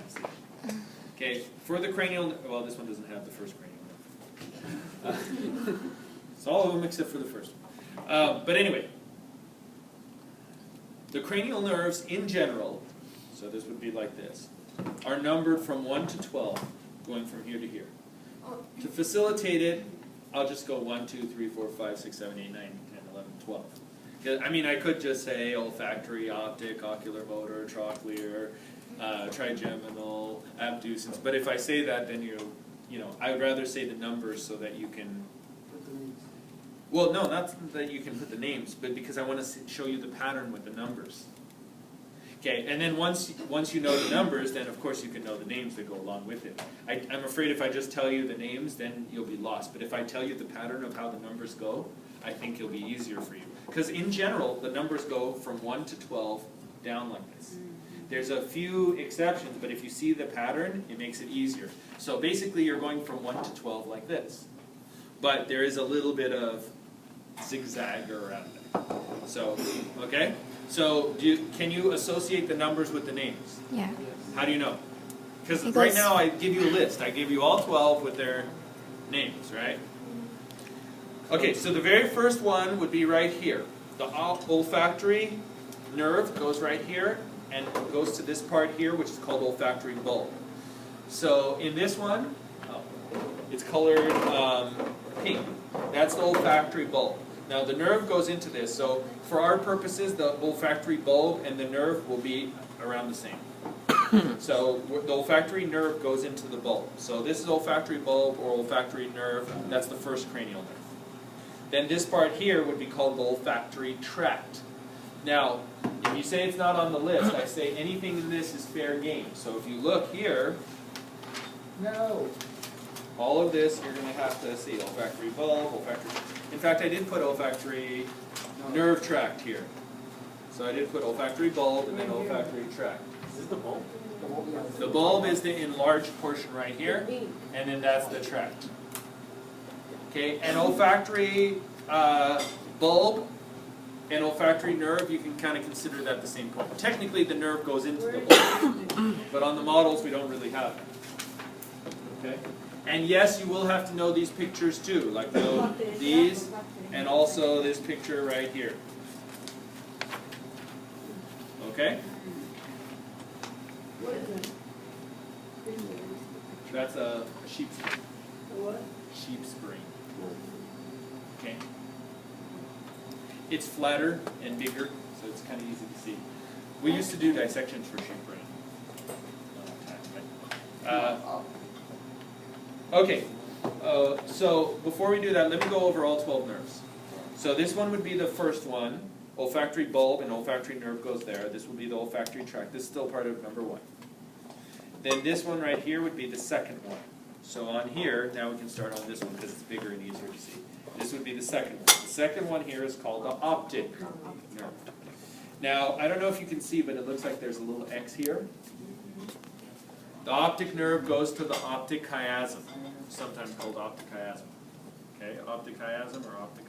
see it. Okay, for the cranial, well, this one doesn't have the first cranial nerve. It's all of them except for the first one. But anyway, the cranial nerves in general, so this would be like this, are numbered from 1 to 12, going from here to here. To facilitate it, I'll just go 1, 2, 3, 4, 5, 6, 7, 8, 9, 10, 11, 12. I mean, I could just say olfactory, optic, ocular motor, trochlear, trigeminal, abducens. But if I say that, then you know, I would rather say the numbers so that you can. Well, no, not that you can put the names, but because I want to show you the pattern with the numbers. Okay, and then once you know the numbers, then of course you can know the names that go along with it. I'm afraid if I just tell you the names, then you'll be lost. But if I tell you the pattern of how the numbers go, I think it'll be easier for you. Because in general, the numbers go from 1 to 12 down like this. There's a few exceptions, but if you see the pattern, it makes it easier. So basically you're going from 1 to 12 like this. But there is a little bit of zigzag around it. So, okay? So can you associate the numbers with the names? Yeah. How do you know? Because right now I give you a list. I give you all 12 with their names, right? Okay, so the very first one would be right here. The olfactory nerve goes right here and goes to this part here, which is called olfactory bulb. So in this one, it's colored pink. That's the olfactory bulb. Now the nerve goes into this, so for our purposes, the olfactory bulb and the nerve will be around the same. So the olfactory nerve goes into the bulb. So this is olfactory bulb or olfactory nerve. That's the first cranial nerve. Then this part here would be called the olfactory tract. Now, if you say it's not on the list, I say anything in this is fair game. So if you look here, no. All of this, you're going to have to see olfactory bulb, olfactory. In fact, I did put olfactory nerve tract here. So I did put olfactory bulb and then olfactory tract. Is this the bulb? The bulb is the enlarged portion right here, and then that's the tract. Okay, and olfactory bulb and olfactory nerve, you can kind of consider that the same point. Technically, the nerve goes into the bulb, but on the models, we don't really have it. Okay. And yes, you will have to know these pictures too, like these, and also this picture right here. Okay? What is it? That's a sheep's brain. What? Sheep's brain. Okay? It's flatter and bigger, so it's kind of easy to see. We used to do dissections for sheep brain. Okay, so before we do that, let me go over all 12 nerves. So this one would be the first one. Olfactory bulb and olfactory nerve goes there. This would be the olfactory tract. This is still part of number 1. Then this one right here would be the second one. So on here, now we can start on this one because it's bigger and easier to see. This would be the second one. The second one here is called the optic nerve. Now, I don't know if you can see, but it looks like there's a little X here. The optic nerve goes to the optic chiasm, sometimes called optic chiasm. Okay, optic chiasm or optic